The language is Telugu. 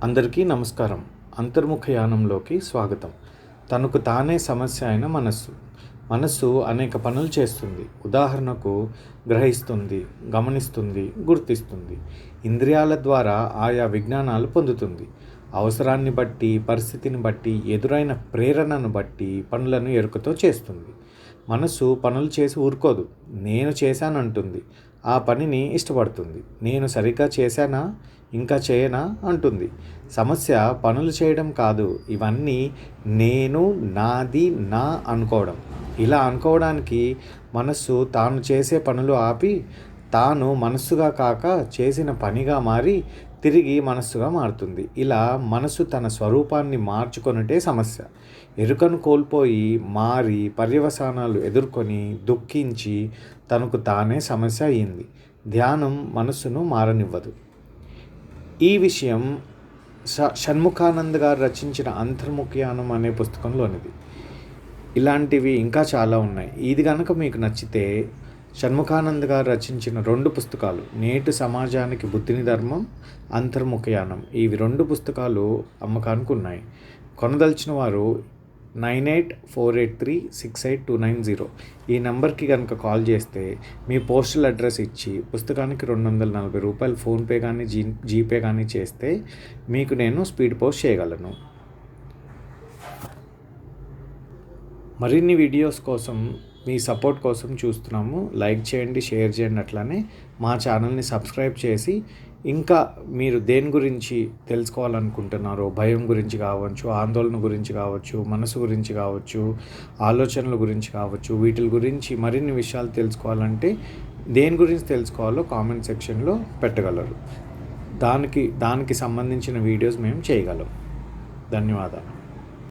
అందరికీ నమస్కారం. అంతర్ముఖ యానంలోకి స్వాగతం. తనకు తానే సమస్య అయిన మనస్సు అనేక పనులు చేస్తుంది. ఉదాహరణకు గ్రహిస్తుంది, గమనిస్తుంది, గుర్తిస్తుంది. ఇంద్రియాల ద్వారా ఆయా విజ్ఞానాలు పొందుతుంది. అవసరాన్ని బట్టి, పరిస్థితిని బట్టి, ఎదురైన ప్రేరణను బట్టి పనులను ఎరుకతో చేస్తుంది. మనస్సు పనులు చేసి ఊరుకోదు. నేను చేశానంటుంది. ఆ పనిని ఇష్టపడుతుంది. నేను సరిగ్గా చేశానా, ఇంకా చేయనా అంటుంది. సమస్య పనులు చేయడం కాదు, ఇవన్నీ నేను, నాది, నా అనుకోవడం. ఇలా అనుకోవడానికి మనస్సు తాను చేసే పనులు ఆపి, తాను మనస్సుగా కాక చేసిన పనిగా మారి తిరిగి మనస్సుగా మారుతుంది. ఇలా మనస్సు తన స్వరూపాన్ని మార్చుకొనుటే సమస్య. ఎరుకను కోల్పోయి మారి పర్యవసానాలు ఎదుర్కొని దుఃఖించి తనకు తానే సమస్య అయింది. ధ్యానం మనస్సును మారనివ్వదు. ఈ విషయం షణ్ముఖానంద్ గారు రచించిన అంతర్ముఖయానం అనే పుస్తకంలోనిది. ఇలాంటివి ఇంకా చాలా ఉన్నాయి. ఇది కనుక మీకు నచ్చితే షణ్ముఖానంద్ గారు రచించిన 2 పుస్తకాలు, నేటి సమాజానికి బుద్ధిని ధర్మం, అంతర్ముఖయానం, ఇవి 2 పుస్తకాలు అమ్మకానికి ఉన్నాయి. కొనదలిచిన వారు 9848368290 ఈ నెంబర్కి కనుక కాల్ చేస్తే మీ పోస్టల్ అడ్రస్ ఇచ్చి పుస్తకానికి ₹240 ఫోన్పే కానీ జీపే కానీ చేస్తే మీకు నేను స్పీడ్ పోస్ట్ చేయగలను. మరిన్ని వీడియోస్ కోసం మీ సపోర్ట్ కోసం చూస్తున్నాము. లైక్ చేయండి, షేర్ చేయండి. అట్లానే మా ఛానల్ని సబ్స్క్రైబ్ చేసి ఇంకా మీరు దేని గురించి తెలుసుకోవాలనుకుంటున్నారో, భయం గురించి కావచ్చు, ఆందోళన గురించి కావచ్చు, మనసు గురించి కావచ్చు, ఆలోచనల గురించి కావచ్చు, వీటి గురించి మరిన్ని విషయాలు తెలుసుకోవాలంటే దేని గురించి తెలుసుకోవాలో కామెంట్ సెక్షన్లో పెట్టగలరు. దానికి సంబంధించిన వీడియోస్ మేము చేయగలం. ధన్యవాదాలు.